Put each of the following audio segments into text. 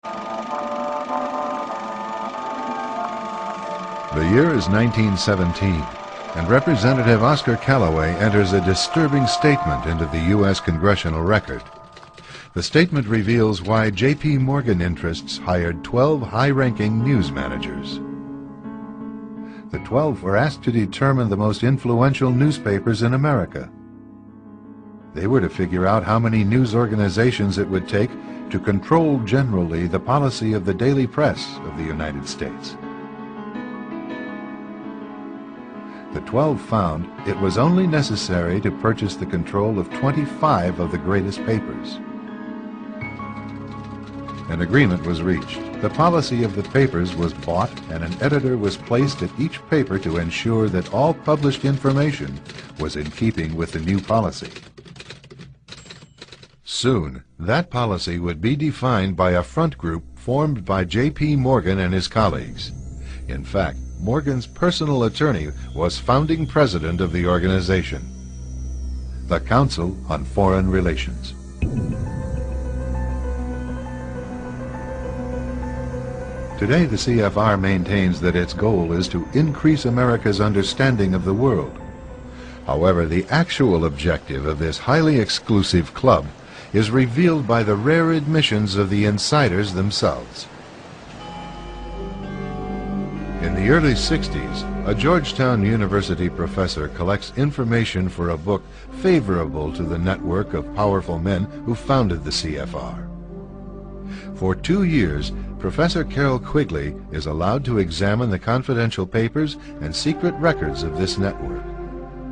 The year is 1917, and Representative Oscar Callaway enters a disturbing statement into the U.S. Congressional Record. The statement reveals why J.P. Morgan interests hired 12 high-ranking news managers. The 12 were asked to determine the most influential newspapers in America. They were to figure out how many news organizations it would take to control generally the policy of the daily press of the United States. The 12 found it was only necessary to purchase the control of 25 of the greatest papers. An agreement was reached. The policy of the papers was bought, and an editor was placed at each paper to ensure that all published information was in keeping with the new policy. Soon, that policy would be defined by a front group formed by J.P. Morgan and his colleagues. In fact, Morgan's personal attorney was founding president of the organization, the Council on Foreign Relations. Today, the CFR maintains that its goal is to increase America's understanding of the world. However, the actual objective of this highly exclusive club is revealed by the rare admissions of the insiders themselves. In the early 60s, a Georgetown University professor collects information for a book favorable to the network of powerful men who founded the CFR. For 2 years, Professor Carroll Quigley is allowed to examine the confidential papers and secret records of this network.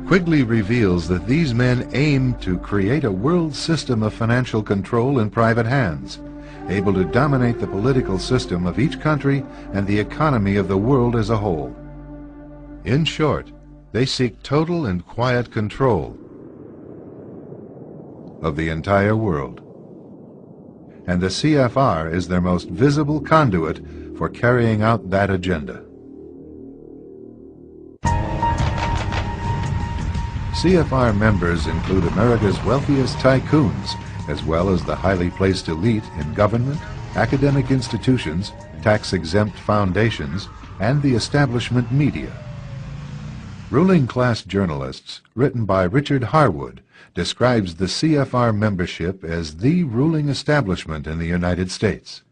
Quigley reveals that these men aim to create a world system of financial control in private hands, able to dominate the political system of each country and the economy of the world as a whole. In short, they seek total and quiet control of the entire world. And the CFR is their most visible conduit for carrying out that agenda. CFR members include America's wealthiest tycoons, as well as the highly placed elite in government, academic institutions, tax-exempt foundations, and the establishment media. Ruling Class Journalists, written by Richard Harwood, describes the CFR membership as the ruling establishment in the United States.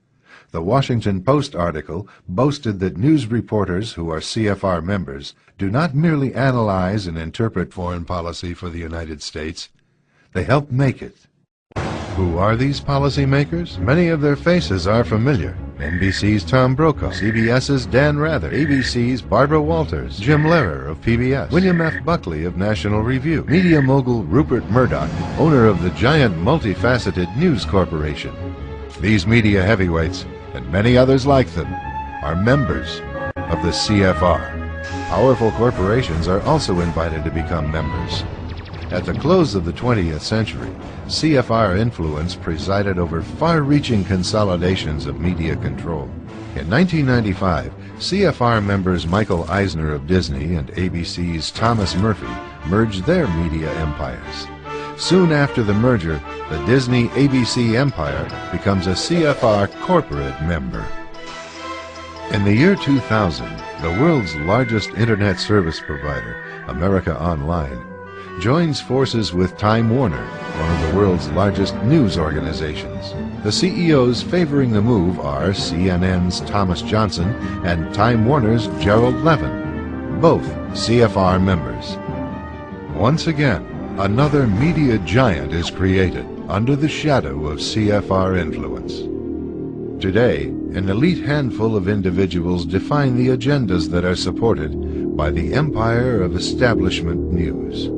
The Washington Post article boasted that news reporters who are CFR members do not merely analyze and interpret foreign policy for the United States, they help make it. Who are these policymakers? Many of their faces are familiar. NBC's Tom Brokaw, CBS's Dan Rather, ABC's Barbara Walters, Jim Lehrer of PBS, William F. Buckley of National Review, media mogul Rupert Murdoch, owner of the giant multifaceted News Corporation. These media heavyweights, and many others like them, are members of the CFR. Powerful corporations are also invited to become members. At the close of the 20th century, CFR influence presided over far-reaching consolidations of media control. In 1995, CFR members Michael Eisner of Disney and ABC's Thomas Murphy merged their media empires. Soon after the merger, the Disney-ABC empire becomes a CFR corporate member. In the year 2000, the world's largest internet service provider, America Online, joins forces with Time Warner, one of the world's largest news organizations. The CEOs favoring the move are CNN's Thomas Johnson and Time Warner's Gerald Levin, both CFR members. Once again, another media giant is created under the shadow of CFR influence. Today, an elite handful of individuals define the agendas that are supported by the empire of establishment news.